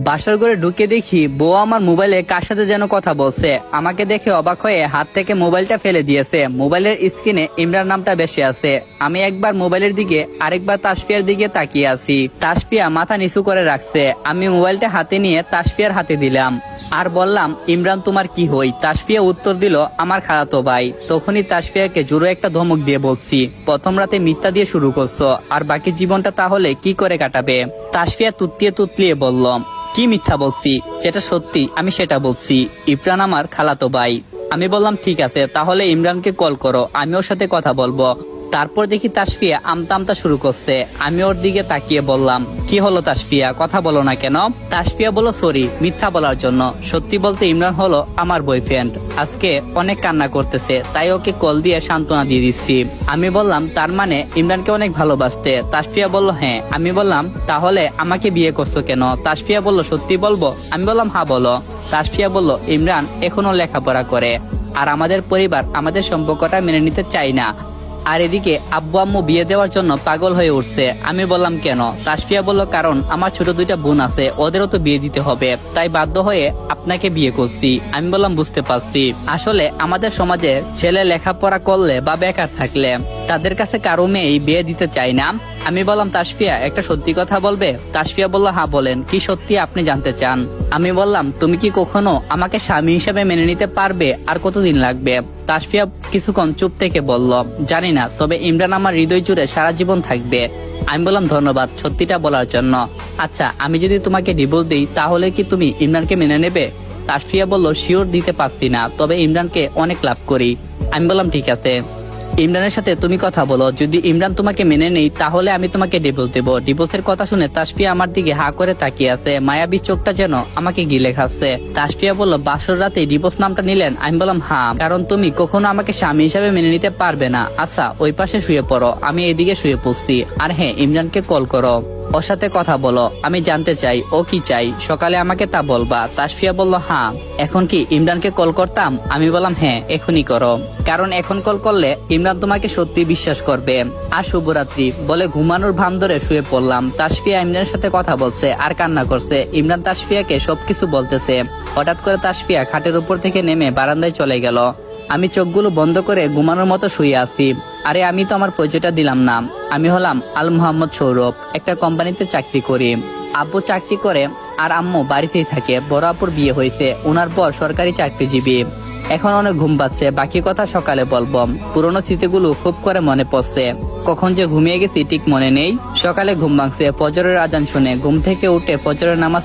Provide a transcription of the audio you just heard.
বাসর ঘরে ঢুকে দেখি বউ আমার মোবাইলে কার সাথে যেন কথা বলছে। আমাকে দেখে অবাক হয়ে হাত থেকে মোবাইলটা ফেলে দিয়েছে। মোবাইলের স্ক্রিনে ইমরান নামটা বেশি আছে। আমি একবার মোবাইলের দিকে আরেকবার তাসফিয়ার দিকে তাকিয়ে আছি। তাসফিয়া মাথা নিচু করে রাখছে। আমি মোবাইলটা হাতে নিয়ে তাসফিয়ার হাতে দিলাম আর বললাম, ইমরান তোমার কি হই? তাসফিয়া উত্তর দিল, আমার খালাতো ভাই। তখনই তাসফিয়াকে জোরে একটা ধমক দিয়ে বলছি, প্রথম রাতে মিথ্যা দিয়ে শুরু করছো, আর বাকি জীবনটা তাহলে কি করে কাটাবে? তাসফিয়া তুতলিয়ে বলল, কি মিথ্যা বলছি? যেটা সত্যি আমি সেটা বলছি। ইমরান আমার খালাতো ভাই। আমি বললাম, ঠিক আছে, তাহলে ইমরানকে কল করো, আমি ওর সাথে কথা বলবো। তারপর দেখি তাসফিয়া আমতা আমতা শুরু করছে। আমি ওর দিকে তাকিয়ে বললাম, কি হলো তাসফিয়া, কথা বলো না কেন? তাসফিয়া বলল, সরি মিথ্যা বলার জন্য। সত্যি বলতে ইমরান হলো আমার বয়ফ্রেন্ড। আজকে অনেক কান্না করতেছে, তাই ওকে কল দিয়ে সান্ত্বনা দিয়ে দিচ্ছি। আমি বললাম, তার মানে ইমরানকে অনেক ভালোবাসতে? তাসফিয়া বলল, হ্যাঁ। আমি বললাম, তাহলে আমাকে বিয়ে করছো কেন? তাসফিয়া বলল, সত্যি বলবো? আমি বললাম, হ্যাঁ বলো। তাসফিয়া বলল, ইমরান এখনো লেখাপড়া করে, আর আমাদের পরিবার আমাদের সম্পর্কটা মেনে নিতে চায় না। আর এদিকে আব্বু আম্মু বিয়ে দেওয়ার জন্য পাগল হয়ে উঠছে। আমি বললাম, কেন? তাসফিয়া বলল, কারণ আমার ছোট দুইটা বোন আছে, ওদেরও তো বিয়ে দিতে হবে, তাই বাধ্য হয়ে আপনাকে বিয়ে করছি। আমি বললাম, বুঝতে পারছি। আসলে আমাদের সমাজে ছেলে লেখাপড়া করলে বা বেকার থাকলে তাদের কাছে কারো মেয়েই বিয়ে দিতে চায় না। আমি বললাম, তাসফিয়া একটা সত্যি কথা বলবে? তাসফিয়া বলল, হ্যাঁ বলেন, কি সত্যি আপনি জানতে চান? আমি বললাম, তুমি কি কখনো আমাকে স্বামী হিসেবে মেনে নিতে পারবে? আর কতদিন লাগবে? তাসফিয়া কিছুক্ষণ চুপ থেকে বলল, জানি না, তবে ইমরান আমার হৃদয় জুড়ে সারা জীবন থাকবে। আমি বললাম, ধন্যবাদ সত্যিটা বলার জন্য। আচ্ছা, আমি যদি তোমাকে ডিভোর্স দিই তাহলে কি তুমি ইমরানকে মেনে নেবে? তাসফিয়া বলল, শিওর দিতে পারছি না, তবে ইমরানকে অনেক লাভ করি। আমি বললাম, ঠিক আছে, ইমরানের সাথে তুমি কথা বলো, যদি ইমরান তোমাকে মেনে নেই তাহলে আমি তোমাকে ডিভোর্স দেবো। ডিভোর্সের কথা শুনে তাসফিয়া আমার দিকে হা করে তাকিয়ে আছে, মায়াবী চোখটা যেন আমাকে গিলে খাচ্ছে। তাসফিয়া বলল, বাসর রাতে ডিভোর্স নামটা নিলেন? আমি বললাম, হ্যাঁ, কারণ তুমি কখনো আমাকে স্বামী হিসাবে মেনে নিতে পারবে না। আচ্ছা, ওই পাশে শুয়ে পড়ো, আমি এদিকে শুয়ে পড়ছি। আর হ্যাঁ, ইমরানকে কল করো, ওর সাথে কথা বলো, আমি জানতে চাই ও কি চাই, সকালে আমাকে তা বলবা। তাসফিয়া বলল, হ্যাঁ। এখন কি ইমরানকে কল করতাম? আমি বললাম, হ্যাঁ এখনই করো, কারণ এখন কল করলে ইমরান তোমাকে সত্যি বিশ্বাস করবে। আর শুভরাত্রি বলে ঘুমানোর ভান ধরে শুয়ে পড়লাম। তাসফিয়া ইমরানের সাথে কথা বলছে আর কান্না করছে। ইমরান তাসফিয়াকে সবকিছু বলতেছে। হঠাৎ করে তাসফিয়া খাটের উপর থেকে নেমে বারান্দায় চলে গেল। আমি চোখগুলো বন্ধ করে ঘুমানোর মতো শুয়ে আছি। আরে, আমি তো আমার পরিচয়টা দিলাম না। আমি হলাম আল মোহাম্মদ সৌরভ, একটা কোম্পানিতে চাকরি করি। আব্বু চাকরি করে আর আম্মু বাড়িতেই থাকে। বড় আপুর বিয়ে হয়েছে, ওনার পর সরকারি চাকরিজীবী। এখন অনেক ঘুম পাচ্ছে, বাকি কথা সকালে বলবো। পুরোনো স্মৃতিগুলো খুব করে মনে পড়ছে। কখন যে ঘুমিয়ে গেছি ঠিক মনে নেই। সকালে ঘুম ভাঙছে ফজরের আজান শুনে। ঘুম থেকে উঠে ফজরের নামাজ